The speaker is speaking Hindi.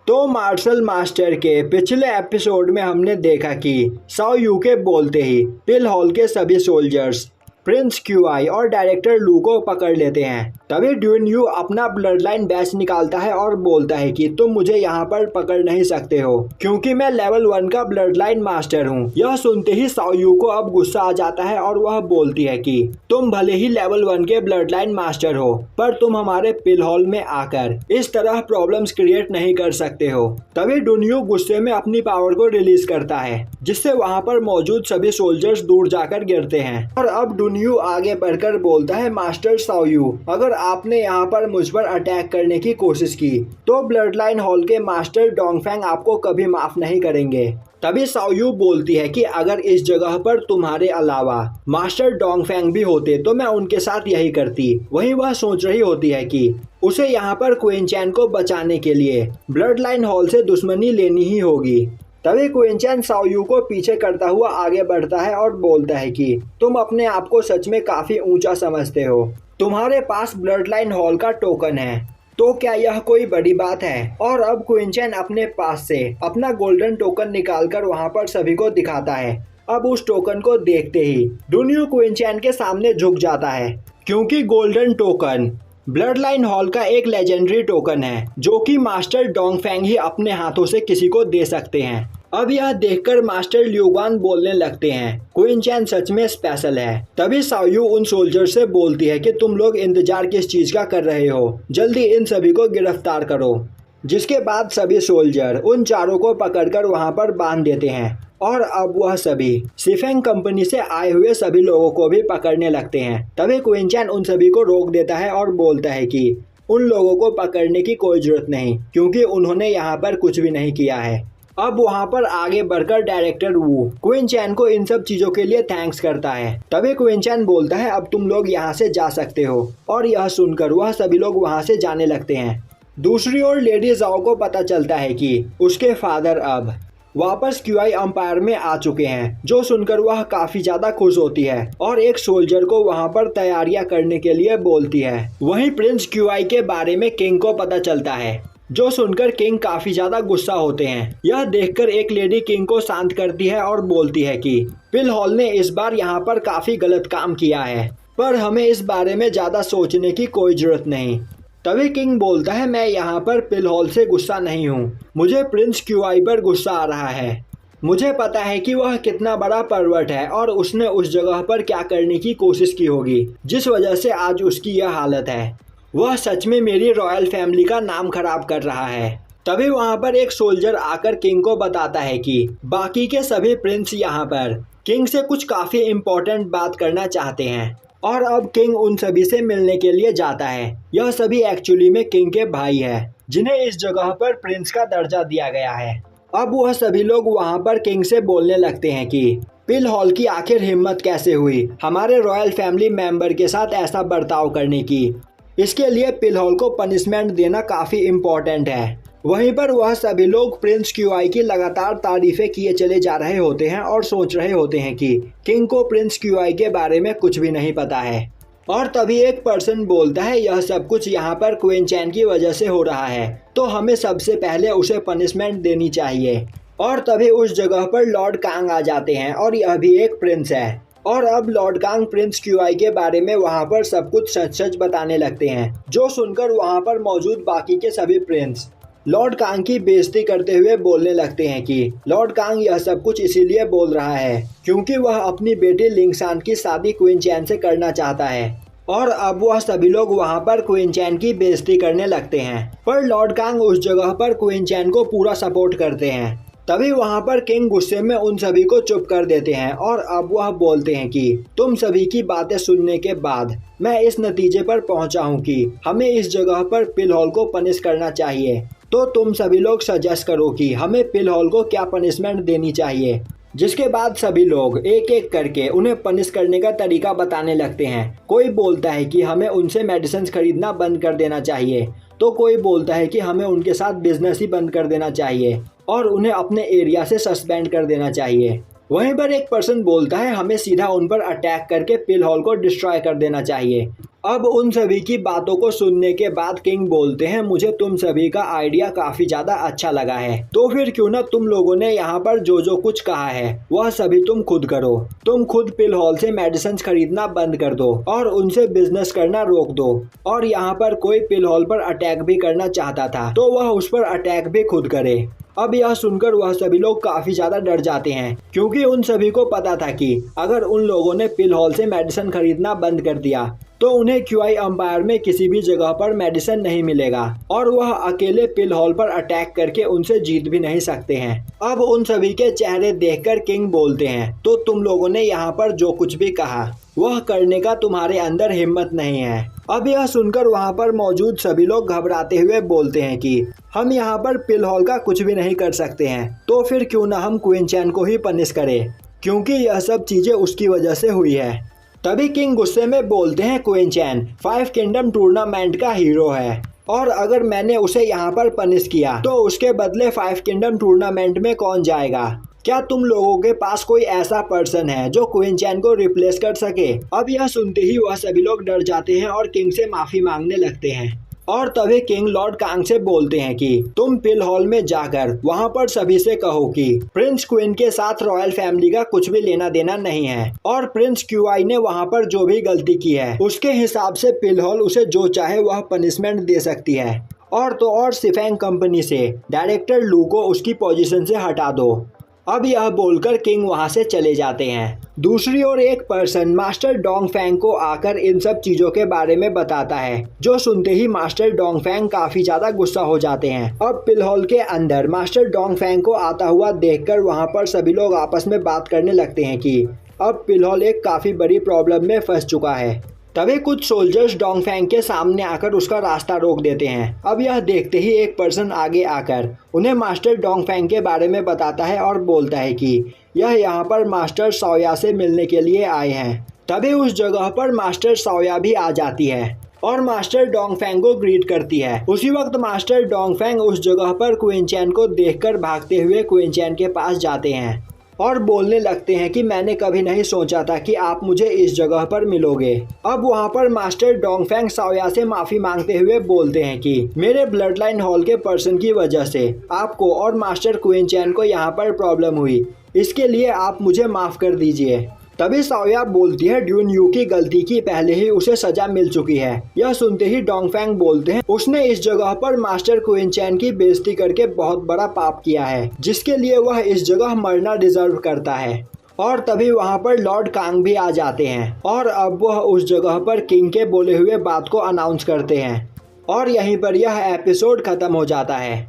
तो मार्शल मास्टर के पिछले एपिसोड में हमने देखा कि साओ यूके बोलते ही पिल हॉल के सभी सोल्जर्स प्रिंस क्यूआई और डायरेक्टर लू को पकड़ लेते हैं। तभी ड्यून यू अपना ब्लड लाइन बैच निकालता है और बोलता है कि तुम मुझे यहाँ पर पकड़ नहीं सकते हो क्योंकि मैं लेवल 1 का ब्लड लाइन मास्टर हूँ। यह सुनते ही साओ यू को अब गुस्सा आ जाता है और वह बोलती है कि तुम भले ही लेवल 1 के ब्लड लाइन मास्टर हो पर तुम हमारे पिल हॉल में आकर इस तरह प्रॉब्लम्स क्रिएट नहीं कर सकते हो। तभी ड्यून यू गुस्से में अपनी पावर को रिलीज करता है जिससे वहाँ पर मौजूद सभी सोल्जर्स दूर जाकर गिरते हैं। और अब ड्यून यू आगे बढ़कर बोलता है मास्टर साओ यू, अगर आपने यहाँ पर मुझ पर अटैक करने की कोशिश की तो ब्लड लाइन हॉल के मास्टर डोंगफेंग आपको कभी माफ नहीं करेंगे। तभी साओ यू बोलती है कि अगर इस जगह पर तुम्हारे अलावा मास्टर डोंगफेंग भी होते तो मैं उनके साथ यही करती। वहीं वह सोच रही होती है कि उसे यहाँ पर क्वीन चैन को बचाने के लिए ब्लड लाइन हॉल से दुश्मनी लेनी ही होगी। तभी क्वीन चैन साओ यू को पीछे करता हुआ आगे बढ़ता है और बोलता है कि तुम अपने आप को सच में काफी ऊंचा समझते हो। तुम्हारे पास ब्लड लाइन हॉल का टोकन है तो क्या यह कोई बड़ी बात है। और अब क्वीन चैन अपने पास से अपना गोल्डन टोकन निकालकर वहां पर सभी को दिखाता है। अब उस टोकन को देखते ही ड्यून यू क्वीन चैन के सामने झुक जाता है क्योंकि golden token blood line hall का एक लेजेंडरी टोकन है जो कि मास्टर डोंगफेंग ही अपने हाथों से किसी को दे सकते हैं। अब यह देखकर मास्टर ल्यूगान बोलने लगते हैं क्वीन चैन सच में स्पेशल है। तभी साओ यू उन सोल्जर से बोलती है कि तुम लोग इंतजार किस चीज का कर रहे हो, जल्दी इन सभी को गिरफ्तार करो। जिसके बाद सभी सोल्जर उन चारों को पकड़कर वहां पर बांध देते हैं और अब वह सभी सिफेंग कंपनी से आए हुए सभी लोगों को भी पकड़ने लगते हैं। तभी क्वीन चैन उन सभी को रोक देता है और बोलता है कि उन लोगों को पकड़ने की कोई जरूरत नहीं क्योंकि उन्होंने यहाँ पर कुछ भी नहीं किया है। अब वहाँ पर आगे बढ़कर डायरेक्टर वू क्वीन चैन को इन सब चीजों के लिए थैंक्स करता है। तभी क्वीन चैन बोलता है अब तुम लोग यहाँ से जा सकते हो और यह सुनकर वह सभी लोग वहाँ से जाने लगते हैं। दूसरी ओर लेडी जाओ को पता चलता है कि उसके फादर अब वापस क्यूआई अंपायर में आ चुके हैं, जो सुनकर वह काफी ज्यादा खुश होती है और एक सोल्जर को वहां पर तैयारियां करने के लिए बोलती है। वहीं प्रिंस क्यूआई के बारे में किंग को पता चलता है, जो सुनकर किंग काफी ज्यादा गुस्सा होते हैं। यह देखकर एक लेडी किंग को शांत करती है और बोलती है कि पिल हॉल ने इस बार यहाँ पर काफी गलत काम किया है पर हमें इस बारे में ज्यादा सोचने की कोई जरूरत नहीं। तभी किंग बोलता है मैं यहाँ पर पिल हॉल से गुस्सा नहीं हूँ, मुझे प्रिंस क्यूआई पर गुस्सा आ रहा है। मुझे पता है कि वह कितना बड़ा परवर्ट है और उसने उस जगह पर क्या करने की कोशिश की होगी जिस वजह से आज उसकी यह हालत है। वह सच में मेरी रॉयल फैमिली का नाम खराब कर रहा है। तभी वहाँ पर एक सोल्जर आकर किंग को बताता है कि बाकी के सभी प्रिंस यहाँ पर किंग से कुछ काफी इम्पोर्टेंट बात करना चाहते हैं और अब किंग उन सभी से मिलने के लिए जाता है। यह सभी एक्चुअली में किंग के भाई है जिन्हें इस जगह पर प्रिंस का दर्जा दिया गया है। अब वह सभी लोग वहां पर किंग से बोलने लगते हैं कि पिल हॉल की आखिर हिम्मत कैसे हुई हमारे रॉयल फैमिली मेंबर के साथ ऐसा बर्ताव करने की। इसके लिए पिल हॉल को पनिशमेंट देना काफी इम्पोर्टेंट है। वहीं पर वह सभी लोग प्रिंस क्यूआई की लगातार तारीफें किए चले जा रहे होते हैं और सोच रहे होते हैं कि किंग को प्रिंस क्यूआई के बारे में कुछ भी नहीं पता है। और तभी एक पर्सन बोलता है यह सब कुछ यहाँ पर क्वीन चैन की वजह से हो रहा है तो हमें सबसे पहले उसे पनिशमेंट देनी चाहिए। और तभी उस जगह पर लॉर्ड कांग आ जाते हैं और यह भी एक प्रिंस है। और अब लॉर्ड कांग प्रिंस क्यूआई के बारे में वहाँ पर सब कुछ सच सच बताने लगते हैं, जो सुनकर वहाँ पर मौजूद बाकी के सभी प्रिंस लॉर्ड कांग की बेइज्जती करते हुए बोलने लगते हैं कि लॉर्ड कांग यह सब कुछ इसीलिए बोल रहा है क्योंकि वह अपनी बेटी लिंगशान की शादी क्वीन चैन से करना चाहता है। और अब वह सभी लोग वहां पर क्वीन चैन की बेइज्जती करने लगते हैं पर लॉर्ड कांग उस जगह पर क्वीन चैन को पूरा सपोर्ट करते हैं। तभी वहां पर किंग गुस्से में उन सभी को चुप कर देते हैं और अब वह बोलते हैं कि तुम सभी की बातें सुनने के बाद मैं इस नतीजे पर पहुंचा हूं कि हमें इस जगह पर पिल हॉल को पनिश करना चाहिए। तो तुम सभी लोग सजेस्ट करो कि हमें पिल हॉल को क्या पनिशमेंट देनी चाहिए। जिसके बाद सभी लोग एक एक करके उन्हें पनिश करने का तरीका बताने लगते हैं। कोई बोलता है कि हमें उनसे मेडिसिन खरीदना बंद कर देना चाहिए, तो कोई बोलता है कि हमें उनके साथ बिजनेस ही बंद कर देना चाहिए और उन्हें अपने एरिया से सस्पेंड कर देना चाहिए। वहीं पर एक पर्सन बोलता है हमें सीधा उन पर अटैक करके पिल हॉल को डिस्ट्रॉय कर देना चाहिए। अब उन सभी की बातों को सुनने के बाद किंग बोलते हैं, मुझे तुम सभी का आइडिया काफी ज्यादा अच्छा लगा है, तो फिर क्यों ना तुम लोगों ने यहाँ पर जो कुछ कहा है वह सभी तुम खुद करो। तुम खुद पिल हॉल से मेडिसिन खरीदना बंद कर दो और उनसे बिजनेस करना रोक दो। और यहाँ पर कोई पिल हॉल पर अटैक भी करना चाहता था तो वह उस पर अटैक भी खुद करे। अब यह सुनकर वह सभी लोग काफी ज्यादा डर जाते हैं, क्योंकि उन सभी को पता था कि अगर उन लोगों ने पिल हॉल से मेडिसिन खरीदना बंद कर दिया तो उन्हें क्यूआई एम्पायर में किसी भी जगह पर मेडिसिन नहीं मिलेगा और वह अकेले पिल हॉल पर अटैक करके उनसे जीत भी नहीं सकते हैं। अब उन सभी के चेहरे देखकर किंग बोलते हैं, तो तुम लोगों ने यहाँ पर जो कुछ भी कहा वह करने का तुम्हारे अंदर हिम्मत नहीं है। अब यह सुनकर वहाँ पर मौजूद सभी लोग घबराते हुए बोलते हैं कि हम यहाँ पर पिल हॉल का कुछ भी नहीं कर सकते हैं, तो फिर क्यों ना हम क्वीन चैन को ही पनिश करें, क्योंकि यह सब चीजें उसकी वजह से हुई है। तभी किंग गुस्से में बोलते हैं, क्वीन चैन 5 किंगडम टूर्नामेंट का हीरो है और अगर मैंने उसे यहाँ पर पनिश किया तो उसके बदले 5 किंगडम टूर्नामेंट में कौन जाएगा? क्या तुम लोगों के पास कोई ऐसा पर्सन है जो क्वीन चैन को रिप्लेस कर सके? अब यह सुनते ही वह सभी लोग डर जाते हैं और किंग से माफी मांगने लगते हैं। और तभी किंग लॉर्ड कांग से बोलते हैं कि तुम पिल हॉल में जाकर वहां पर सभी से कहो कि प्रिंस क्वीन के साथ रॉयल फैमिली का कुछ भी लेना देना नहीं है और प्रिंस क्यूआई ने वहां पर जो भी गलती की है उसके हिसाब से पिल हॉल उसे जो चाहे वह पनिशमेंट दे सकती है। और तो और सिफेंग कंपनी से डायरेक्टर लू को उसकी पोजीशन से हटा दो। अब यह बोलकर किंग वहां से चले जाते हैं। दूसरी ओर एक पर्सन मास्टर डोंगफेंग को आकर इन सब चीजों के बारे में बताता है, जो सुनते ही मास्टर डोंगफेंग काफी ज्यादा गुस्सा हो जाते हैं। अब पिल हॉल के अंदर मास्टर डोंगफेंग को आता हुआ देखकर वहां पर सभी लोग आपस में बात करने लगते हैं कि अब पिल हॉल एक काफी बड़ी प्रॉब्लम में फंस चुका है। तभी कुछ सोल्जर्स डोंगफेंग के सामने आकर उसका रास्ता रोक देते हैं। अब यह देखते ही एक पर्सन आगे आकर उन्हें मास्टर डोंगफेंग के बारे में बताता है और बोलता है कि यह यहाँ पर मास्टर साओया से मिलने के लिए आए हैं। तभी उस जगह पर मास्टर साओया भी आ जाती है और मास्टर डोंगफेंग को ग्रीट करती है। उसी वक्त मास्टर डोंगफेंग उस जगह पर क्वीन चैन को देखकर भागते हुए क्वीन चैन के पास जाते हैं और बोलने लगते हैं कि मैंने कभी नहीं सोचा था कि आप मुझे इस जगह पर मिलोगे। अब वहाँ पर मास्टर डोंगफेंग साओया से माफी मांगते हुए बोलते हैं कि मेरे ब्लड लाइन हॉल के पर्सन की वजह से आपको और मास्टर क्वीन चैन को यहाँ पर प्रॉब्लम हुई, इसके लिए आप मुझे माफ कर दीजिए। तभी साओया बोलती है, ड्यून यू की गलती की पहले ही उसे सजा मिल चुकी है। यह सुनते ही डोंगफेंग बोलते हैं, उसने इस जगह पर मास्टर क्वीन चैन की बेइज्जती करके बहुत बड़ा पाप किया है, जिसके लिए वह इस जगह मरना डिजर्व करता है। और तभी वहां पर लॉर्ड कांग भी आ जाते हैं और अब वह उस जगह पर किंग के बोले हुए बात को अनाउंस करते हैं और यहीं पर यह एपिसोड खत्म हो जाता है।